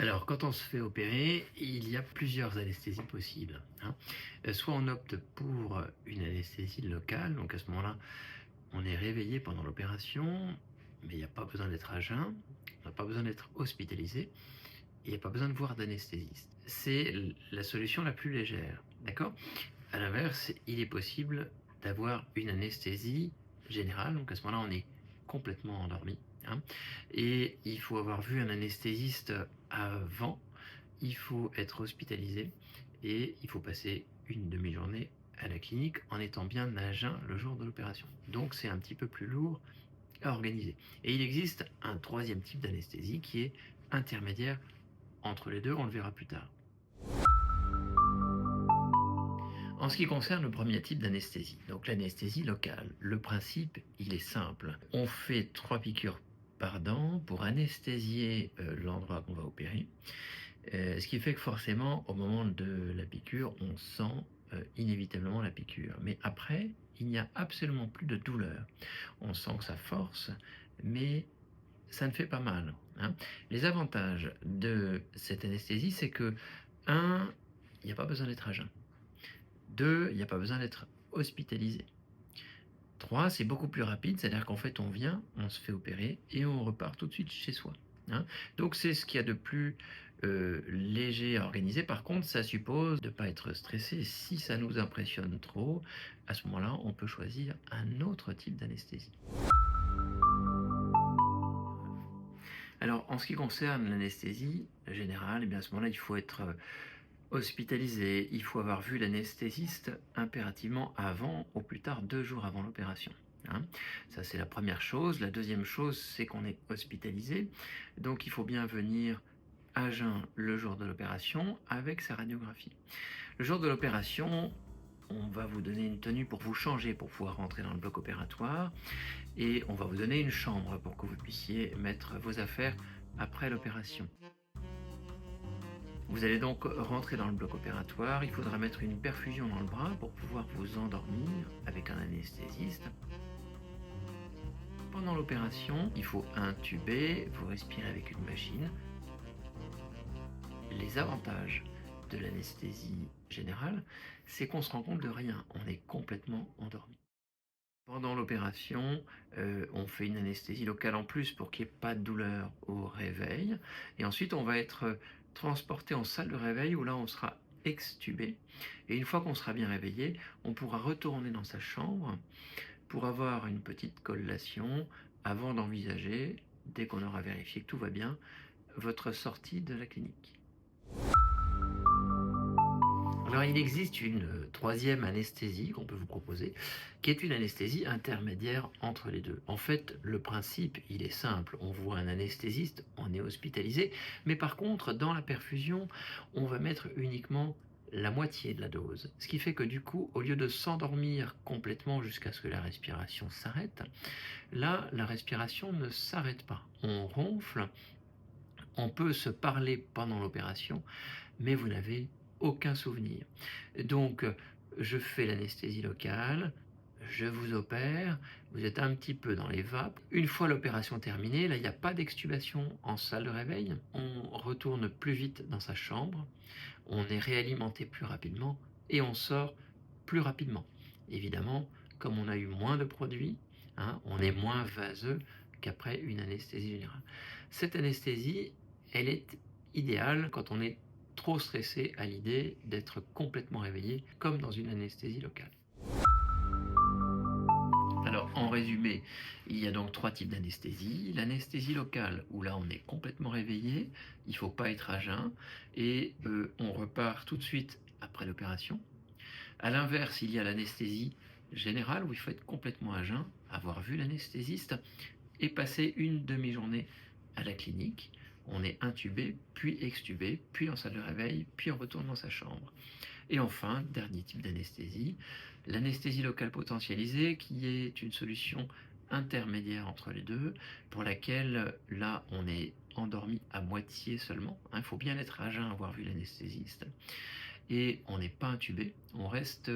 Alors, quand on se fait opérer, il y a plusieurs anesthésies possibles, hein. Soit on opte pour une anesthésie locale, donc à ce moment-là, on est réveillé pendant l'opération, mais il n'y a pas besoin d'être à jeun, on n'a pas besoin d'être hospitalisé, et il n'y a pas besoin de voir d'anesthésiste. C'est la solution la plus légère, d'accord? À l'inverse, il est possible d'avoir une anesthésie générale, donc à ce moment-là, on est complètement endormi, hein, et il faut avoir vu un anesthésiste avant, il faut être hospitalisé et il faut passer une demi-journée à la clinique en étant bien à jeun le jour de l'opération. Donc c'est un petit peu plus lourd à organiser. Et il existe un troisième type d'anesthésie qui est intermédiaire entre les deux, on le verra plus tard. En ce qui concerne le premier type d'anesthésie, donc l'anesthésie locale, le principe, il est simple. On fait 3 piqûres par dent pour anesthésier l'endroit qu'on va opérer. Ce qui fait que forcément, au moment de la piqûre, on sent inévitablement la piqûre. Mais après, il n'y a absolument plus de douleur. On sent que ça force, mais ça ne fait pas mal, hein. Les avantages de cette anesthésie, c'est que, un, il n'y a pas besoin d'être à jeun. 2, il n'y a pas besoin d'être hospitalisé. 3, c'est beaucoup plus rapide, c'est-à-dire qu'en fait, on vient, on se fait opérer et on repart tout de suite chez soi, hein. Donc c'est ce qu'il y a de plus léger à organiser. Par contre, ça suppose de ne pas être stressé. Si ça nous impressionne trop, à ce moment-là, on peut choisir un autre type d'anesthésie. Alors, en ce qui concerne l'anesthésie générale, eh bien, à ce moment-là, il faut être hospitalisé, il faut avoir vu l'anesthésiste impérativement avant, au plus tard 2 jours avant l'opération, hein. Ça, c'est la première chose. La deuxième chose, c'est qu'on est hospitalisé, donc il faut bien venir à jeun le jour de l'opération avec sa radiographie. Le jour de l'opération, on va vous donner une tenue pour vous changer, pour pouvoir rentrer dans le bloc opératoire, et on va vous donner une chambre pour que vous puissiez mettre vos affaires après l'opération. Vous allez donc rentrer dans le bloc opératoire, il faudra mettre une perfusion dans le bras pour pouvoir vous endormir avec un anesthésiste. Pendant l'opération, il faut intuber, vous respirez avec une machine. Les avantages de l'anesthésie générale, c'est qu'on se rend compte de rien, on est complètement endormi. Pendant l'opération, on fait une anesthésie locale en plus pour qu'il n'y ait pas de douleur au réveil, et ensuite on va être transporté en salle de réveil où là on sera extubé, et une fois qu'on sera bien réveillé, on pourra retourner dans sa chambre pour avoir une petite collation avant d'envisager, dès qu'on aura vérifié que tout va bien, votre sortie de la clinique. Alors il existe une troisième anesthésie qu'on peut vous proposer, qui est une anesthésie intermédiaire entre les deux. En fait, le principe, il est simple. On voit un anesthésiste, on est hospitalisé, mais par contre, dans la perfusion, on va mettre uniquement la moitié de la dose. Ce qui fait que du coup, au lieu de s'endormir complètement jusqu'à ce que la respiration s'arrête, là, la respiration ne s'arrête pas. On ronfle, on peut se parler pendant l'opération, mais vous n'avez aucun souvenir. Donc, je fais l'anesthésie locale, je vous opère, vous êtes un petit peu dans les vapes. Une fois l'opération terminée, là, il n'y a pas d'extubation en salle de réveil. On retourne plus vite dans sa chambre, on est réalimenté plus rapidement et on sort plus rapidement. Évidemment, comme on a eu moins de produits, hein, on est moins vaseux qu'après une anesthésie générale. Cette anesthésie, elle est idéale quand on est trop stressé à l'idée d'être complètement réveillé, comme dans une anesthésie locale. Alors, en résumé, il y a donc 3 types d'anesthésie. L'anesthésie locale, où là on est complètement réveillé, il ne faut pas être à jeun, et on repart tout de suite après l'opération. À l'inverse, il y a l'anesthésie générale, où il faut être complètement à jeun, avoir vu l'anesthésiste, et passer une demi-journée à la clinique. On est intubé, puis extubé, puis en salle de réveil, puis on retourne dans sa chambre. Et enfin, dernier type d'anesthésie, l'anesthésie locale potentialisée, qui est une solution intermédiaire entre les deux, pour laquelle là on est endormi à moitié seulement. Il faut bien être à jeun, avoir vu l'anesthésiste. Et on n'est pas intubé, on reste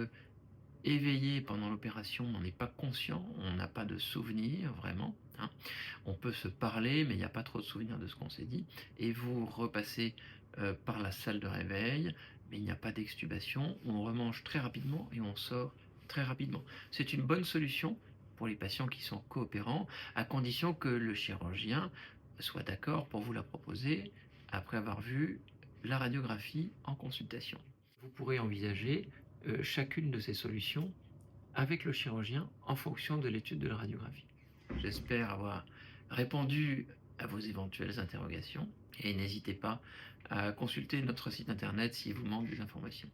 éveillé pendant l'opération, on n'est pas conscient, on n'a pas de souvenir vraiment, hein. On peut se parler, mais il n'y a pas trop de souvenirs de ce qu'on s'est dit. Et vous repassez par la salle de réveil, mais il n'y a pas d'extubation. On remange très rapidement et on sort très rapidement. C'est une bonne solution pour les patients qui sont coopérants, à condition que le chirurgien soit d'accord pour vous la proposer après avoir vu la radiographie en consultation. Vous pourrez envisager chacune de ces solutions avec le chirurgien en fonction de l'étude de la radiographie. J'espère avoir répondu à vos éventuelles interrogations et n'hésitez pas à consulter notre site internet s'il vous manque des informations.